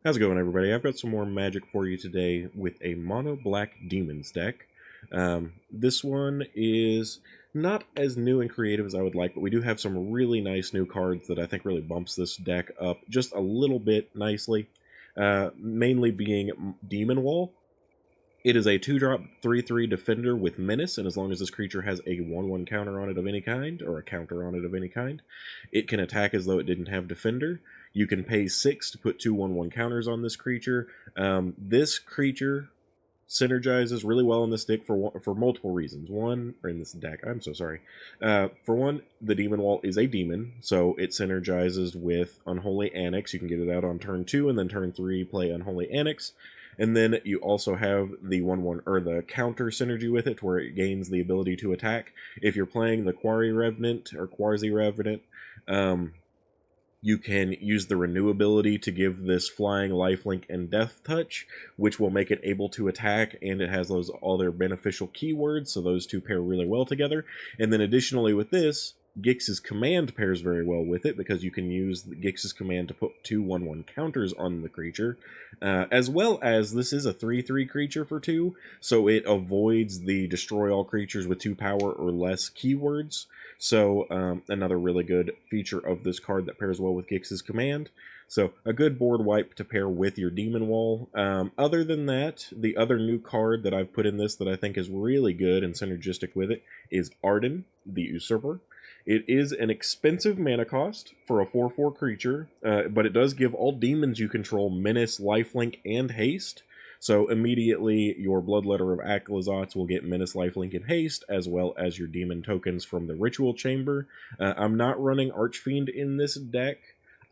How's it going, everybody? I've got some more magic for you today with a mono black demons deck. This one is not as new and creative as I would like, but we do have some really nice new cards that I think really bumps this deck up just a little bit nicely. Mainly being Demon Wall. It is a 2-drop 3/3 defender with menace, and as long as this creature has a 1/1 counter on it of any kind, or a counter on it of any kind, it can attack as though it didn't have defender. You can pay 6 to put 2 1/1 counters on this creature. This creature synergizes really well in this deck for multiple reasons. One, or in this deck, I'm so sorry. For one, the Demon Wall is a demon, so it synergizes with Unholy Annex. You can get it out on turn 2, and then turn 3 play Unholy Annex. And then you also have the 1/1 or the counter synergy with it, where it gains the ability to attack. If you're playing the Quasi Revenant, you can use the Renew ability to give this flying lifelink and death touch, which will make it able to attack, and it has those other beneficial keywords, so those two pair really well together. And then additionally with this, Gix's command pairs very well with it, because you can use Gix's command to put 2 1/1 counters on the creature, as well as this is a 3/3 creature for 2, so it avoids the destroy all creatures with 2 power or less keywords. So another really good feature of this card that pairs well with Gix's command. So a good board wipe to pair with your Demon Wall. Other than that, the other new card that I've put in this that I think is really good and synergistic with it is Arden, the Usurper. It is an expensive mana cost for a 4/4 creature, but it does give all demons you control Menace, Lifelink, and Haste. So immediately your Bloodletter of Aclazotz will get Menace, Lifelink, and Haste, as well as your demon tokens from the Ritual Chamber. I'm not running Archfiend in this deck.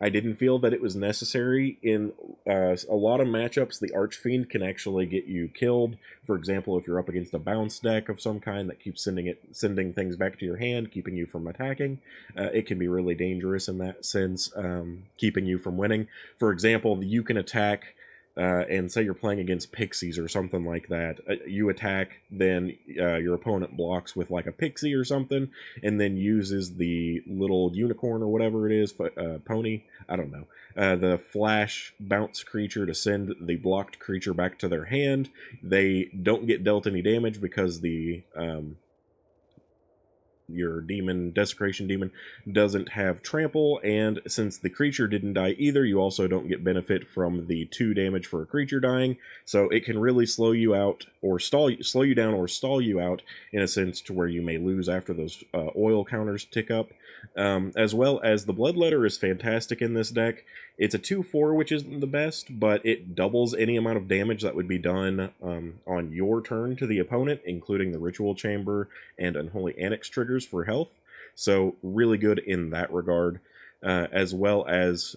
I didn't feel that it was necessary. In a lot of matchups, the Archfiend can actually get you killed. For example, if you're up against a bounce deck of some kind that keeps sending things back to your hand, keeping you from attacking, it can be really dangerous in that sense, keeping you from winning. For example, you can attack and say you're playing against pixies or something like that. You attack, then your opponent blocks with like a pixie or something, and then uses the little unicorn or whatever it is, pony, I don't know, the flash bounce creature to send the blocked creature back to their hand. They don't get dealt any damage because the your desecration demon doesn't have trample, and since the creature didn't die either, you also don't get benefit from the 2 damage for a creature dying, so it can really slow you out or slow you down or stall you out in a sense to where you may lose after those oil counters tick up. As well as the Bloodletter is fantastic in this deck. It's a 2/4, which isn't the best, but it doubles any amount of damage that would be done on your turn to the opponent, including the Ritual Chamber and Unholy Annex triggers for health. So really good in that regard. As well as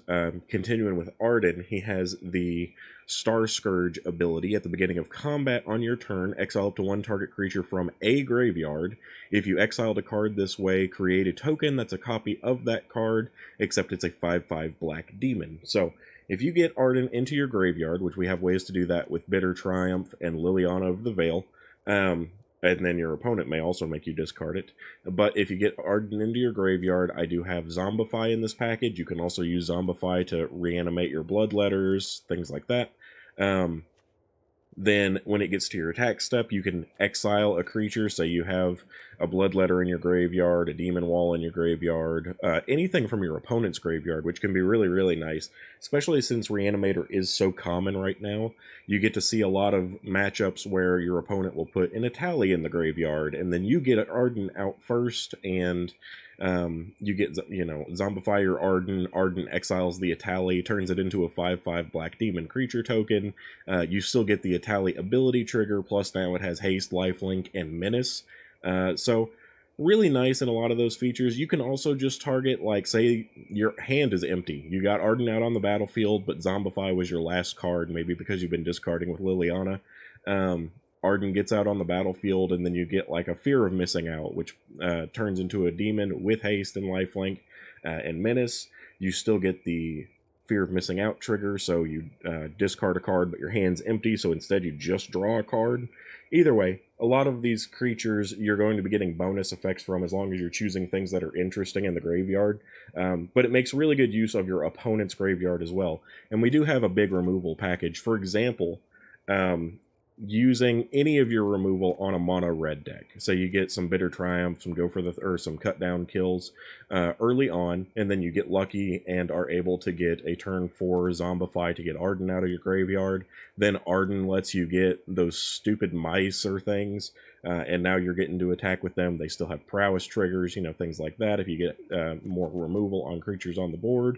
continuing with Arden, he has the Star Scourge ability. At the beginning of combat on your turn, exile up to 1 target creature from a graveyard. If you exiled a card this way, create a token that's a copy of that card, except it's a 5/5 black demon. So if you get Arden into your graveyard, which we have ways to do that with Bitter Triumph and Liliana of the Veil, and then your opponent may also make you discard it. But if you get Arden into your graveyard, I do have Zombify in this package. You can also use Zombify to reanimate your Bloodletters, things like that. Then when it gets to your attack step, you can exile a creature. Say you have a Bloodletter in your graveyard, a Demon Wall in your graveyard, anything from your opponent's graveyard, which can be really, really nice, especially since Reanimator is so common right now. You get to see a lot of matchups where your opponent will put an Atali in the graveyard, and then you get Arden out first, and you get, Zombify your Arden. Arden exiles the Atali, turns it into a 5/5 black demon creature token. You still get the Atali ability trigger, plus now it has haste, lifelink, and menace. So really nice in a lot of those features. You can also just target, like, say your hand is empty. You got Arden out on the battlefield, but Zombify was your last card, maybe because you've been discarding with Liliana. Arden gets out on the battlefield, and then you get like a Fear of Missing Out, which turns into a demon with haste and lifelink and menace. You still get the fear of missing out trigger, so you discard a card but your hand's empty, so instead you just draw a card. Either way, a lot of these creatures you're going to be getting bonus effects from as long as you're choosing things that are interesting in the graveyard, but it makes really good use of your opponent's graveyard as well. And we do have a big removal package. For example, using any of your removal on a mono red deck. So you get some Bitter Triumph, some cut down kills early on, and then you get lucky and are able to get a turn 4 Zombify to get Arden out of your graveyard. Then Arden lets you get those stupid mice or things, and now you're getting to attack with them. They still have prowess triggers, things like that if you get more removal on creatures on the board.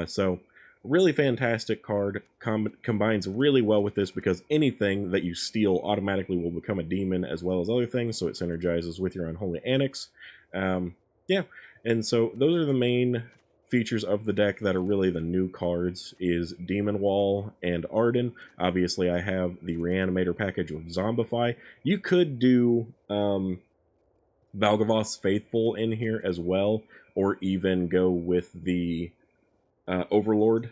So really fantastic card, combines really well with this because anything that you steal automatically will become a demon as well as other things, so it synergizes with your Unholy Annex. Yeah, and so those are the main features of the deck that are really the new cards, is Demon Wall and Arden. Obviously I have the Reanimator package with Zombify. You could do Valgavoth's Faithful in here as well, or even go with the Overlord.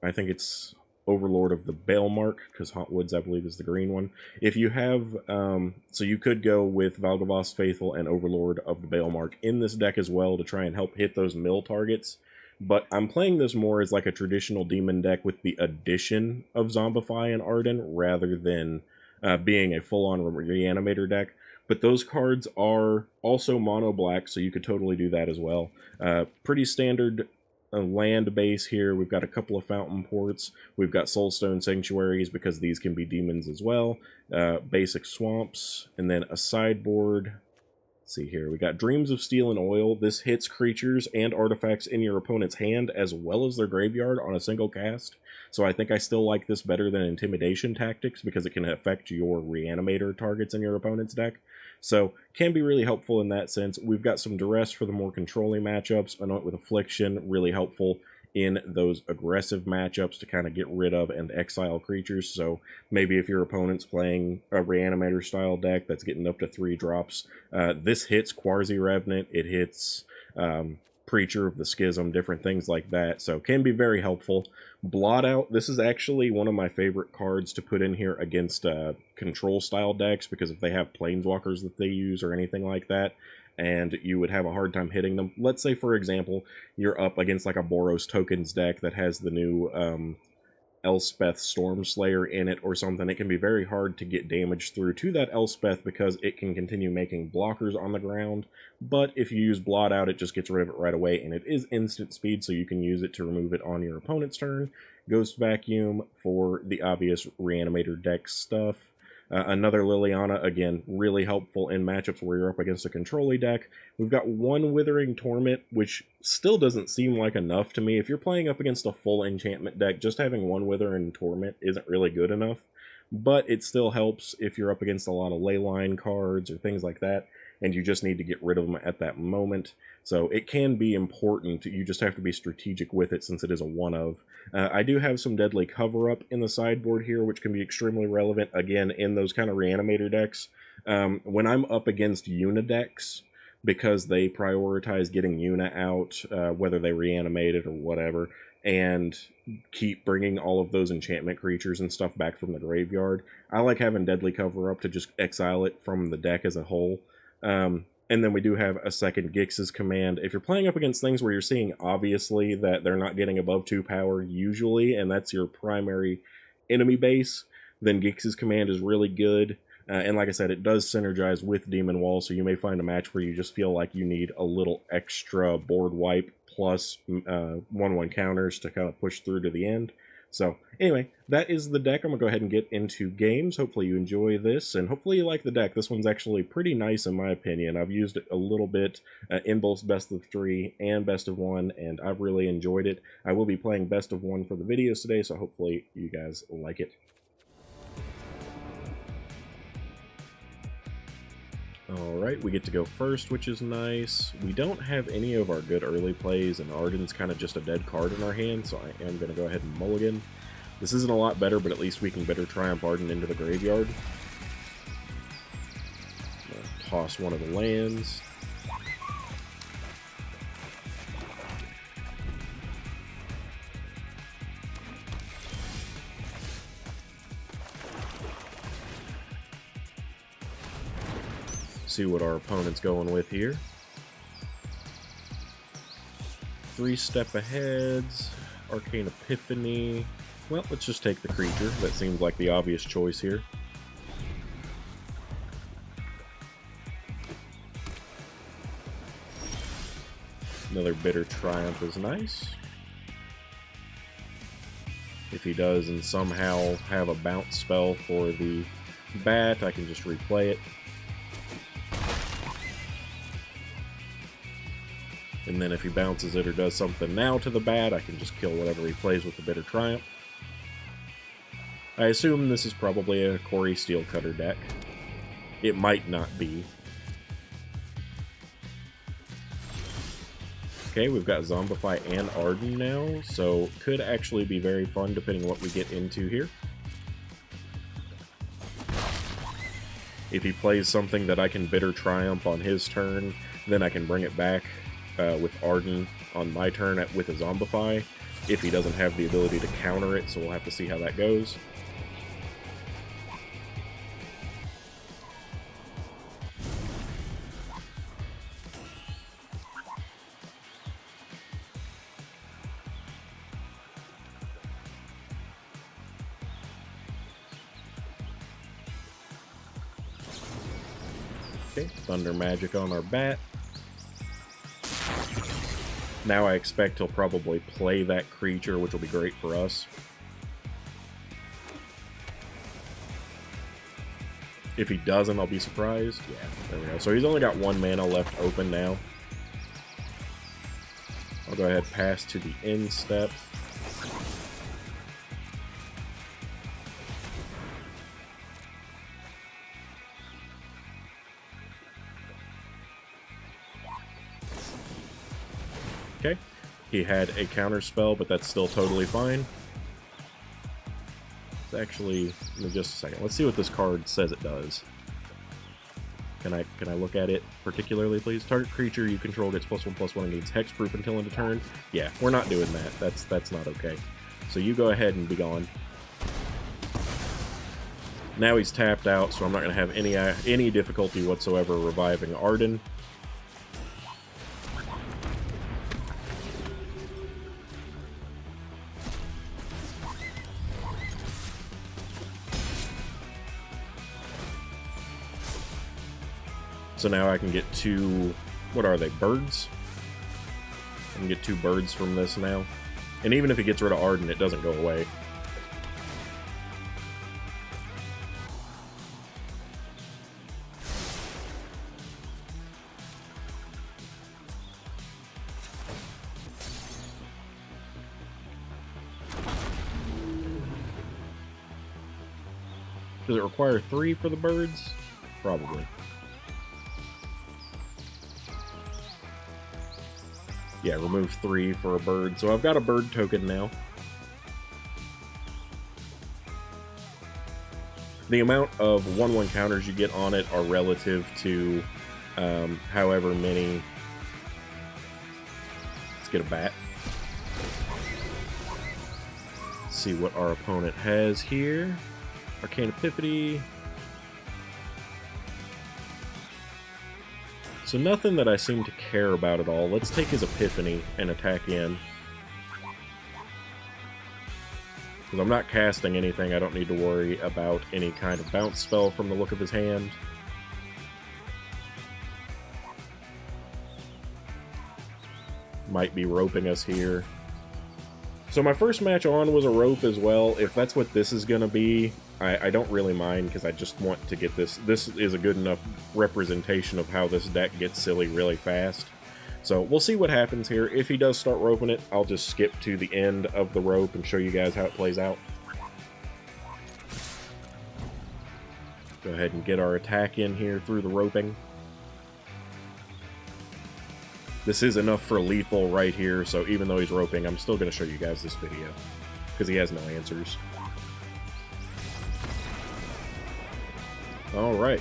I think it's Overlord of the Balemark, because Hotwoods, I believe, is the green one. If you have, so you could go with Valgavoth's Faithful and Overlord of the Balemark in this deck as well to try and help hit those mill targets. But I'm playing this more as like a traditional demon deck with the addition of Zombify and Arden rather than being a full-on Reanimator deck. But those cards are also mono black, so you could totally do that as well. Pretty standard land base here. We've got a couple of fountain ports. We've got Soulstone Sanctuaries because these can be demons as well. Basic swamps, and then a sideboard. Let's see here. We got Dreams of Steel and Oil. This hits creatures and artifacts in your opponent's hand as well as their graveyard on a single cast. So I think I still like this better than Intimidation Tactics because it can affect your Reanimator targets in your opponent's deck. So can be really helpful in that sense. We've got some Duress for the more controlling matchups. I know it with Affliction, really helpful in those aggressive matchups to kind of get rid of and exile creatures. So maybe if your opponent's playing a Reanimator style deck that's getting up to 3 drops, this hits Quasi-Revenant, it hits Preacher of the Schism, different things like that, so can be very helpful. Blot Out, this is actually one of my favorite cards to put in here against control style decks, because if they have planeswalkers that they use or anything like that, and you would have a hard time hitting them. Let's say, for example, you're up against like a Boros Tokens deck that has the new Elspeth Stormslayer in it or something. It can be very hard to get damage through to that Elspeth because it can continue making blockers on the ground, but if you use Blot Out, it just gets rid of it right away, and it is instant speed, so you can use it to remove it on your opponent's turn. Ghost Vacuum for the obvious Reanimator deck stuff. Another Liliana, again, really helpful in matchups where you're up against a control-y deck. We've got one Withering Torment, which still doesn't seem like enough to me. If you're playing up against a full enchantment deck, just having one Withering Torment isn't really good enough. But it still helps if you're up against a lot of Leyline cards or things like that, and you just need to get rid of them at that moment. So it can be important. You just have to be strategic with it since it is a one-of. I do have some Deadly Cover-Up in the sideboard here, which can be extremely relevant, again, in those kind of Reanimator decks. When I'm up against Una decks, because they prioritize getting Una out, whether they reanimate it or whatever, and keep bringing all of those enchantment creatures and stuff back from the graveyard, I like having Deadly Cover-Up to just exile it from the deck as a whole. And then we do have a second Gix's Command. If you're playing up against things where you're seeing obviously that they're not getting above 2 power usually, and that's your primary enemy base, then Gix's Command is really good. And like I said, it does synergize with Demon Wall, so you may find a match where you just feel like you need a little extra board wipe plus 1/1 counters to kind of push through to the end. So anyway, that is the deck. I'm going to go ahead and get into games. Hopefully you enjoy this, and hopefully you like the deck. This one's actually pretty nice in my opinion. I've used it a little bit in both Best of 3 and Best of 1, and I've really enjoyed it. I will be playing Best of 1 for the videos today, so hopefully you guys like it. Alright, we get to go first, which is nice. We don't have any of our good early plays, and Arden's kind of just a dead card in our hand, so I am going to go ahead and mulligan. This isn't a lot better, but at least we can Bitter Triumph Arden into the graveyard. Toss one of the lands. See what our opponent's going with here. 3 step aheads, Arcane Epiphany. Well, let's just take the creature. That seems like the obvious choice here. Another Bitter Triumph is nice. If he does and somehow have a bounce spell for the bat, I can just replay it. And then if he bounces it or does something now to the bat, I can just kill whatever he plays with the Bitter Triumph. I assume this is probably a Corey Steelcutter deck. It might not be. Okay, we've got Zombify and Arden now, so could actually be very fun depending on what we get into here. If he plays something that I can Bitter Triumph on his turn, then I can bring it back with Arden on my turn with a Zombify, if he doesn't have the ability to counter it, so we'll have to see how that goes. Okay, Thunder Magic on our bat. Now I expect he'll probably play that creature, which will be great for us. If he doesn't, I'll be surprised. Yeah, there we go. So he's only got 1 mana left open now. I'll go ahead and pass to the end step. Okay, he had a counter spell, but that's still totally fine. It's actually, give me just a second. Let's see what this card says it does. Can I look at it particularly, please? Target creature you control gets +1/+1 and gains hexproof until end of turn. Yeah, we're not doing that. That's not okay. So you go ahead and be gone. Now he's tapped out, so I'm not going to have any difficulty whatsoever reviving Arden. So now I can get 2, what are they, birds? I can get 2 birds from this now. And even if he gets rid of Arden, it doesn't go away. Does it require 3 for the birds? Probably. Yeah, remove 3 for a bird. So I've got a bird token now. The amount of 1/1 counters you get on it are relative to however many... Let's get a bat. See what our opponent has here. Arcane Epiphany. So nothing that I seem to care about at all. Let's take his Epiphany and attack in. Because I'm not casting anything, I don't need to worry about any kind of bounce spell from the look of his hand. Might be roping us here. So my first match on was a rope as well. If that's what this is going to be, I don't really mind, because I just want to get this. This is a good enough representation of how this deck gets silly really fast. So we'll see what happens here. If he does start roping it, I'll just skip to the end of the rope and show you guys how it plays out. Go ahead and get our attack in here through the roping. This is enough for lethal right here, so even though he's roping, I'm still going to show you guys this video, because he has no answers. Alright.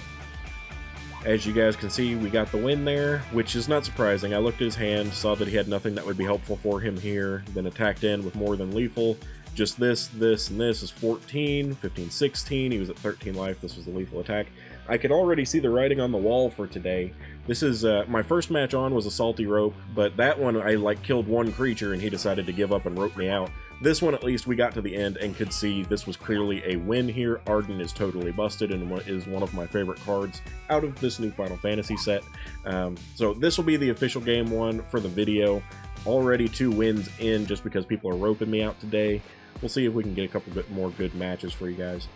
As you guys can see, we got the win there, which is not surprising. I looked at his hand, saw that he had nothing that would be helpful for him here, then attacked in with more than lethal. Just this, and this is 14, 15, 16. He was at 13 life. This was the lethal attack. I could already see the writing on the wall for today. This is, my first match on was a Salty Rope, but that one I, like, killed one creature and he decided to give up and rope me out. This one, at least, we got to the end and could see this was clearly a win here. Arden is totally busted and is one of my favorite cards out of this new Final Fantasy set. So this will be the official game one for the video. Already 2 wins in just because people are roping me out today. We'll see if we can get a couple bit more good matches for you guys.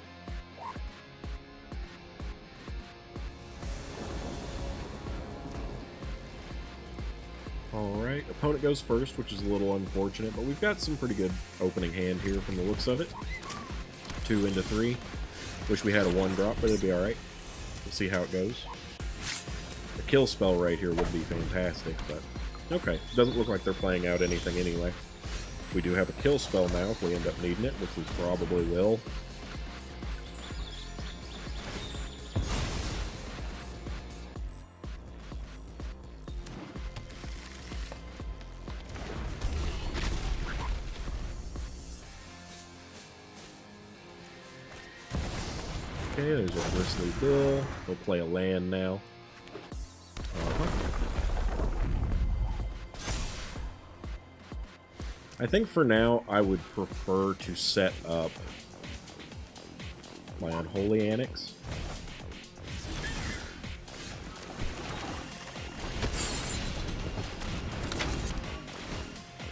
Alright, opponent goes first, which is a little unfortunate, but we've got some pretty good opening hand here from the looks of it. 2 into 3. Wish we had a 1-drop, but it'll be alright. We'll see how it goes. A kill spell right here would be fantastic, but okay. Doesn't look like they're playing out anything anyway. We do have a kill spell now if we end up needing it, which we probably will. Okay, there's a Bristly Bill. We'll play a land now. I think for now, I would prefer to set up my Unholy Annex.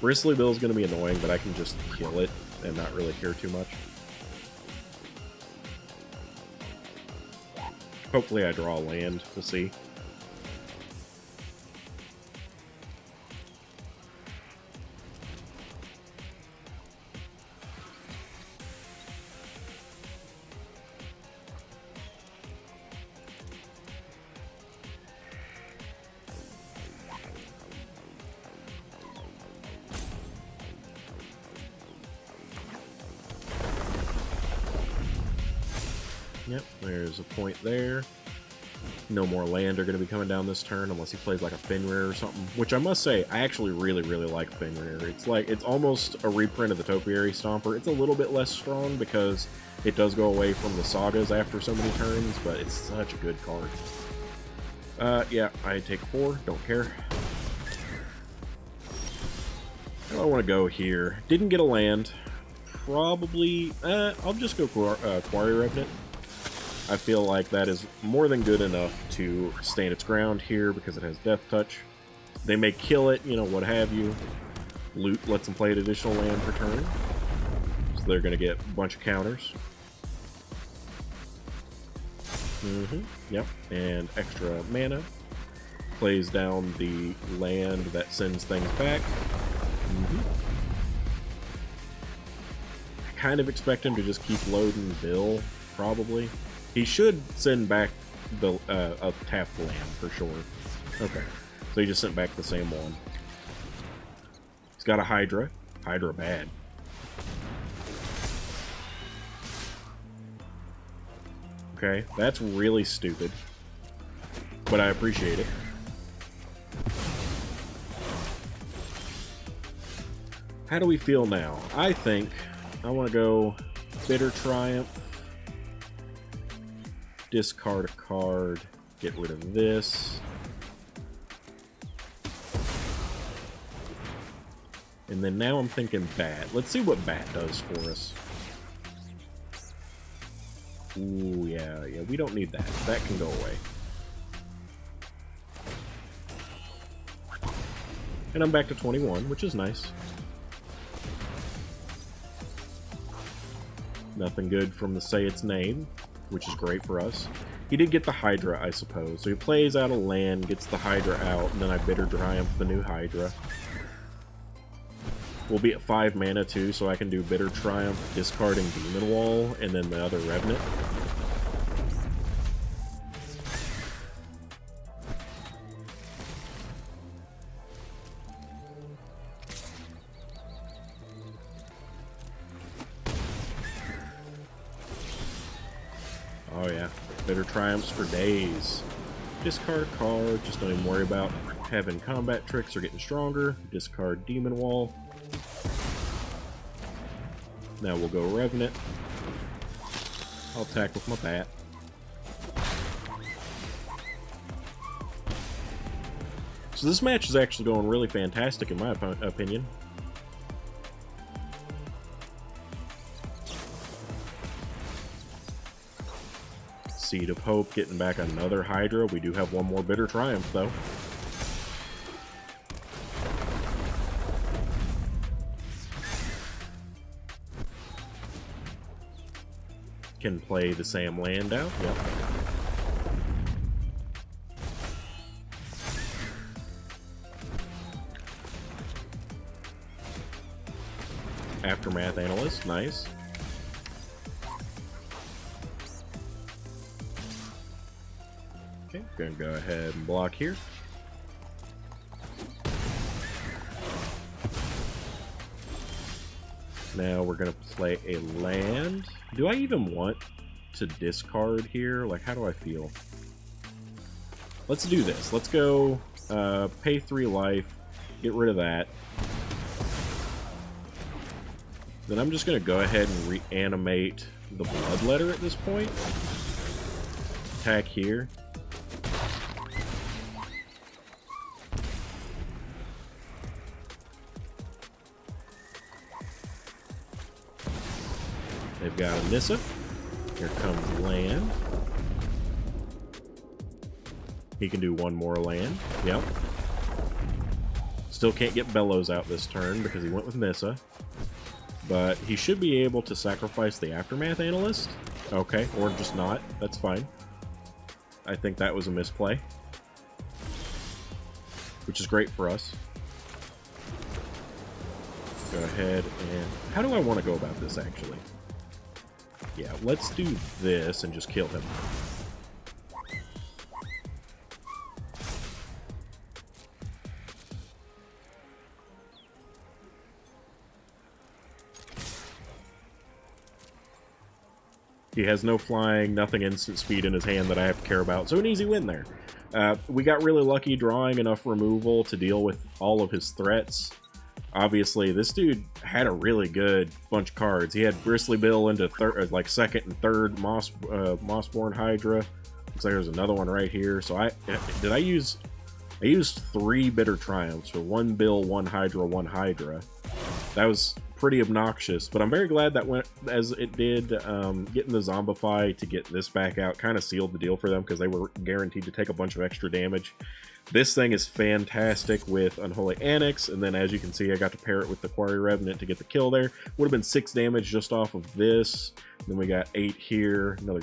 Bristly Bill is going to be annoying, but I can just kill it and not really care too much. Hopefully I draw a land. We'll see. Yep, there's a point there. No more land are going to be coming down this turn unless he plays like a Fenrir or something. Which I must say, I actually really like Fenrir. It's almost a reprint of the Topiary Stomper. It's a little bit less strong because it does go away from the sagas after so many turns, but it's such a good card. Yeah, I take 4, don't care. How do I want to go here? Didn't get a land. Probably, I'll just go Quarry Revenant. I feel like that is more than good enough to stand its ground here because it has Death Touch. They may kill it, you know, what have you. Loot lets them play an additional land per turn. So they're going to get a bunch of counters. Yep, and extra mana. Plays down the land that sends things back. I kind of expect him to just keep loading Bill, probably. He should send back the a tapped land for sure. Okay, so he just sent back the same one. He's got a Hydra. Hydra bad. Okay, that's really stupid, but I appreciate it. How do we feel now? I think I want to go Bitter Triumph. Discard a card, get rid of this. And then now I'm thinking Bat. Let's see what Bat does for us. Ooh, yeah, we don't need that. That can go away. And I'm back to 21, which is nice. Nothing good from the Say Its Name, which is great for us. He did get the Hydra, I suppose. So he plays out a land, gets the Hydra out, and then I Bitter Triumph the new Hydra. We'll be at 5 mana too, so I can do Bitter Triumph, discarding Demon Wall, and then the other Revenant. Oh yeah, Bitter Triumphs for days. Discard a card, just don't even worry about having combat tricks or getting stronger. Discard Demon Wall. Now we'll go Revenant. I'll attack with my bat. So this match is actually going really fantastic in my opinion. Seed of Hope getting back another Hydra. We do have one more Bitter Triumph, though. Can play the Sam land out. Yep. Aftermath Analyst, nice. Okay, gonna go ahead and block here. Now we're gonna play a land. Do I even want to discard here? Like, how do I feel? Let's do this. Let's go pay 3 life, get rid of that. Then I'm just gonna go ahead and reanimate the Bloodletter at this point. Attack here. They've got a Nissa. Here comes land. He can do one more land. Yep. Still can't get Bellows out this turn because he went with Nissa. But he should be able to sacrifice the Aftermath Analyst. Okay, or just not. That's fine. I think that was a misplay. Which is great for us. Go ahead and... How do I want to go about this, actually? Yeah, let's do this and just kill him. He has no flying, nothing instant speed in his hand that I have to care about, so an easy win there. We got really lucky drawing enough removal to deal with all of his threats. Obviously, this dude had a really good bunch of cards. He had Bristly Bill into like second and third Mossborn Hydra. Looks like there's another one right here. So I used 3 Bitter Triumphs for 1 Bill, 1 Hydra, 1 Hydra. That was pretty obnoxious, but I'm very glad that went as it did. Getting the Zombify to get this back out kind of sealed the deal for them because they were guaranteed to take a bunch of extra damage. This thing is fantastic with Unholy Annex, and then as you can see, I got to pair it with the Quarry Revenant to get the kill there. Would have been 6 damage just off of this. Then we got 8 here, another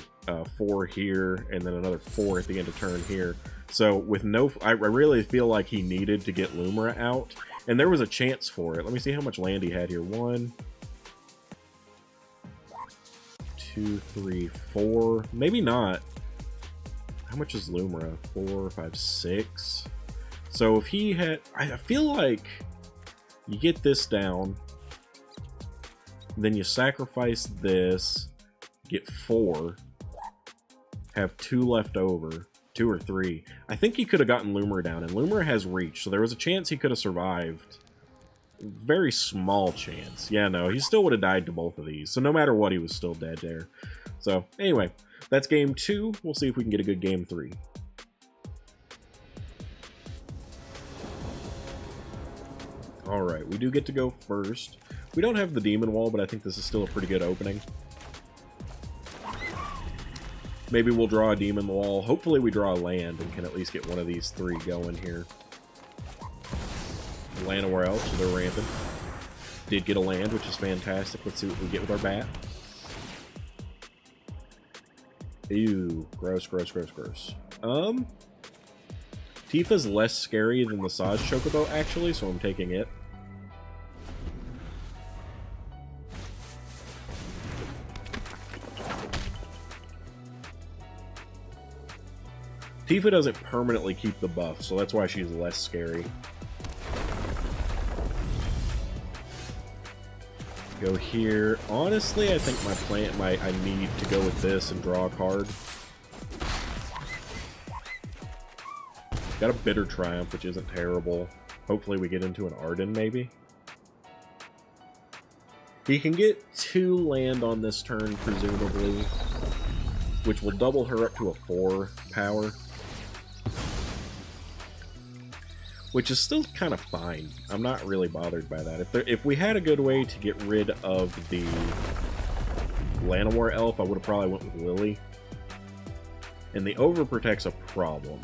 4 here, and then another 4 at the end of turn here. So with no... I really feel like he needed to get Lumira out, and there was a chance for it. Let me see how much land he had here. 1, 2, 3, 4. Maybe not. How much is Lumira? 4, 5, 6. So if he had... I feel like you get this down, then you sacrifice this, get 4, have 2 left over, 2 or 3. I think he could have gotten Lumira down, and Lumira has reach, so there was a chance he could have survived. Very small chance. Yeah, no, he still would have died to both of these, so no matter what, he was still dead there. So, anyway, that's game 2. We'll see if we can get a good game 3. Alright, we do get to go first. We don't have the Demon Wall, but I think this is still a pretty good opening. Maybe we'll draw a Demon Wall. Hopefully we draw a land and can at least get one of these 3 going here. Llanowar Elves, so they're rampant. Did get a land, which is fantastic. Let's see what we get with our bat. Ew, gross, gross, gross, gross. Tifa's less scary than the Saj Chocobo, actually, so I'm taking it. Tifa doesn't permanently keep the buff, so that's why she's less scary. Go here. Honestly, I think I need to go with this and draw a card. Got a Bitter Triumph, which isn't terrible. Hopefully we get into an Arden, maybe. He can get 2 land on this turn, presumably, which will double her up to a 4 power. which is still kind of fine. I'm not really bothered by that. If we had a good way to get rid of the Llanowar Elf, I would have probably went with Lily. And the Overprotect's a problem.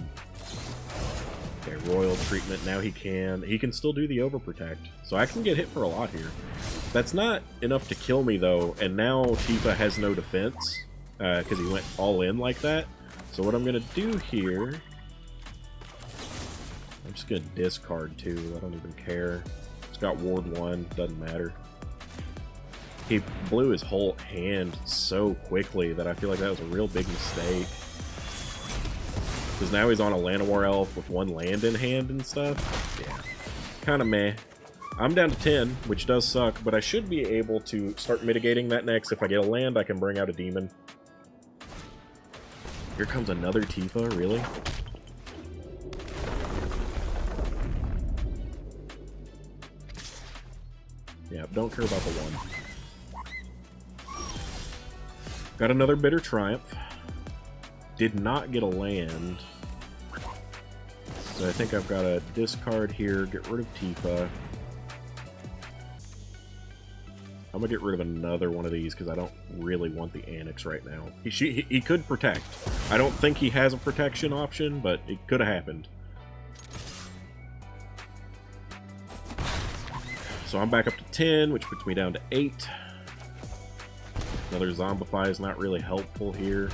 Okay, Royal Treatment. Now he can still do the Overprotect. So I can get hit for a lot here. That's not enough to kill me, though, and now Tifa has no defense, because he went all in like that. So what I'm going to do here... I'm just going to discard 2. I don't even care. It's got Ward 1. Doesn't matter. He blew his whole hand so quickly that I feel like that was a real big mistake. Because now he's on a Llanowar Elf with 1 land in hand and stuff. Yeah. Kind of meh. I'm down to 10, which does suck, but I should be able to start mitigating that next. If I get a land, I can bring out a demon. Here comes another Tifa, really? Yeah, don't care about the 1. Got another Bitter Triumph. Did not get a land. So I think I've got to discard here, get rid of Tifa. I'm going to get rid of another one of these because I don't really want the Annex right now. He could protect. I don't think he has a protection option, but it could have happened. So I'm back up to 10, which puts me down to 8. Another Zombify is not really helpful here.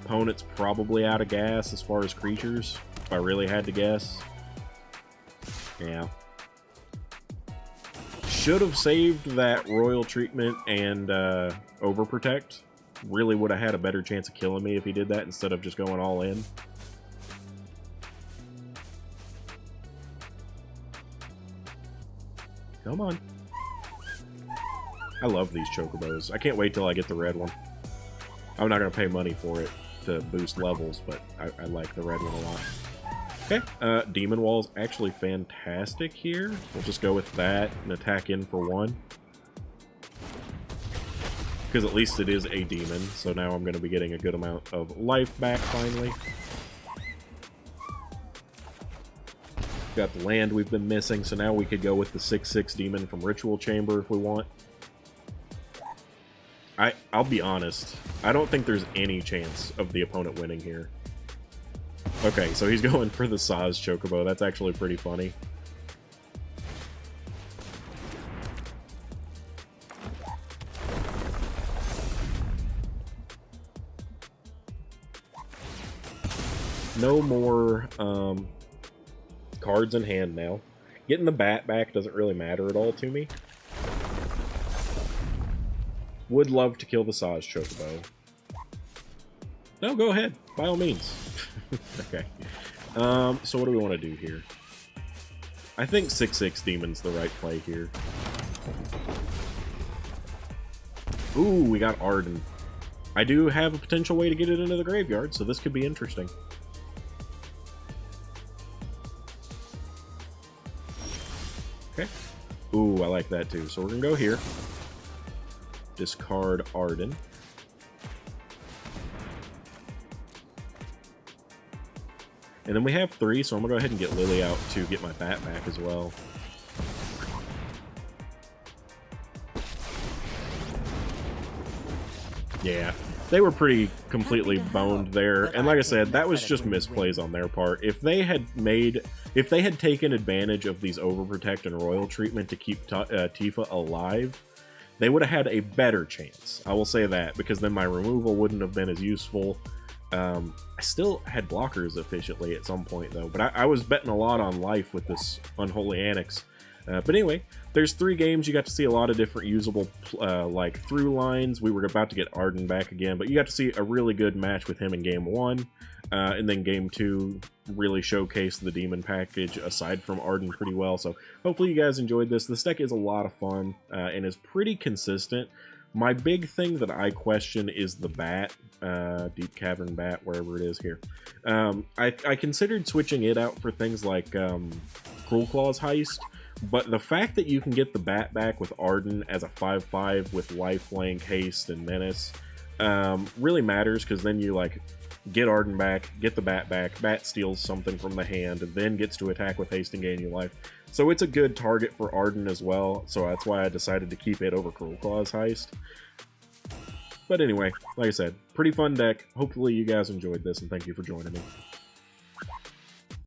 Opponent's probably out of gas as far as creatures, if I really had to guess. Yeah. Should have saved that Royal Treatment and Overprotect. Really would have had a better chance of killing me if he did that instead of just going all in. Come on. I love these Chocobos. I can't wait till I get the red one. I'm not going to pay money for it to boost levels, but I like the red one a lot. Okay, Demon Wall's actually fantastic here. We'll just go with that and attack in for 1. Because at least it is a demon, so now I'm going to be getting a good amount of life back finally. Got the land we've been missing, so now we could go with the 6/6 demon from Ritual Chamber if we want. I'll be honest, I don't think there's any chance of the opponent winning here. Okay, so he's going for the Saz Chocobo. That's actually pretty funny. No more cards in hand now. Getting the bat back doesn't really matter at all to me. Would love to kill the Saz Chocobo. No, go ahead. By all means. Okay. So what do we want to do here? I think 6/6 Demon's the right play here. Ooh, we got Arden. I do have a potential way to get it into the graveyard, so this could be interesting. Okay. Ooh, I like that too. So we're going to go here. Discard Arden. And then we have 3, so I'm going to go ahead and get Lily out to get my bat back as well. Yeah, they were pretty completely boned there. And like I said, that was just misplays on their part. If they had taken advantage of these Overprotect and Royal Treatment to keep Tifa alive, they would have had a better chance. I will say that, because then my removal wouldn't have been as useful. I still had blockers efficiently at some point, though. But I was betting a lot on life with this Unholy Annex. But anyway, there's 3 games. You got to see a lot of different usable like through lines. We were about to get Arden back again, but you got to see a really good match with him in Game 1. And then Game 2 really showcased the Demon package aside from Arden pretty well. So hopefully you guys enjoyed this. This deck is a lot of fun and is pretty consistent. My big thing that I question is the bat, Deep Cavern Bat, wherever it is here. I considered switching it out for things like Cruel Claw's Heist, but the fact that you can get the bat back with Arden as a 5/5 with lifelink, haste, and menace really matters, because then you like get Arden back, get the Bat back, Bat steals something from the hand, then gets to attack with haste and gain you life. So it's a good target for Arden as well, so that's why I decided to keep it over Cruel Claw's Heist. But anyway, like I said, pretty fun deck. Hopefully you guys enjoyed this, and thank you for joining me.